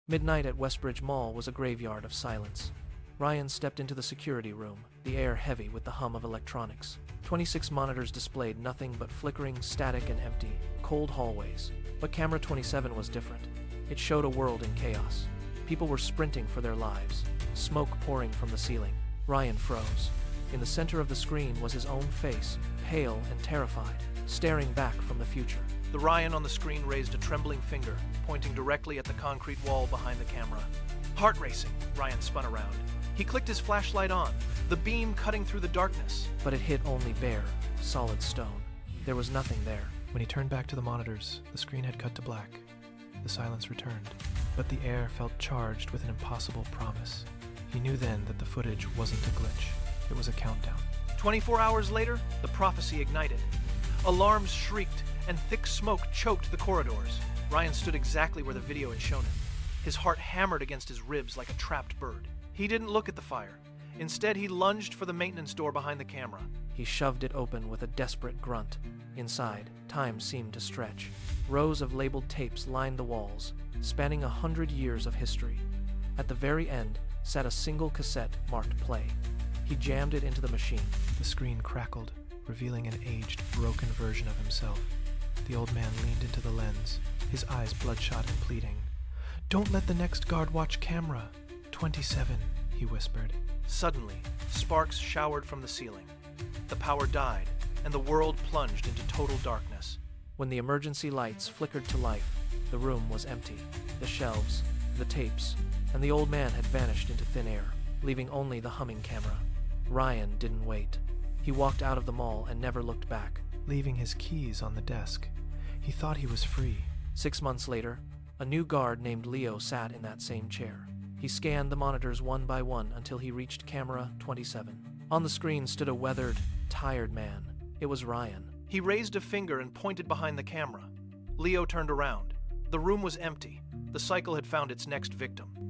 Midnight at Westbridge Mall was a graveyard of silence. Ryan stepped into the security room, the air heavy with the hum of electronics. 26 monitors displayed nothing but flickering, static, and empty, cold hallways. But camera 27 was different. It showed a world in chaos. People were sprinting for their lives, smoke pouring from the ceiling. Ryan froze. In the center of the screen was his own face, pale and terrified, staring back from the future. The Ryan on the screen raised a trembling finger, pointing directly at the concrete wall behind the camera. Heart racing, Ryan spun around. He clicked his flashlight on, the beam cutting through the darkness. But it hit only bare, solid stone. There was nothing there. When he turned back to the monitors, the screen had cut to black. The silence returned, but the air felt charged with an impossible promise. He knew then that the footage wasn't a glitch. It was a countdown. 24 hours later, the prophecy ignited. Alarms shrieked, and thick smoke choked the corridors. Ryan stood exactly where the video had shown him. His heart hammered against his ribs like a trapped bird. He didn't look at the fire. Instead, he lunged for the maintenance door behind the camera. He shoved it open with a desperate grunt. Inside, time seemed to stretch. Rows of labeled tapes lined the walls, spanning 100 years of history. At the very end sat a single cassette marked play. He jammed it into the machine. The screen crackled, revealing an aged, broken version of himself. The old man leaned into the lens, his eyes bloodshot and pleading. "Don't let the next guard watch camera." 27, he whispered. Suddenly, sparks showered from the ceiling. The power died, and the world plunged into total darkness. When the emergency lights flickered to life, the room was empty. The shelves, the tapes, and the old man had vanished into thin air, leaving only the humming camera. Ryan didn't wait. He walked out of the mall and never looked back. Leaving his keys on the desk, he thought he was free. 6 months later, a new guard named Leo sat in that same chair. He scanned the monitors one by one until he reached camera 27. On the screen stood a weathered, tired man. It was Ryan. He raised a finger and pointed behind the camera. Leo turned around. The room was empty. The cycle had found its next victim.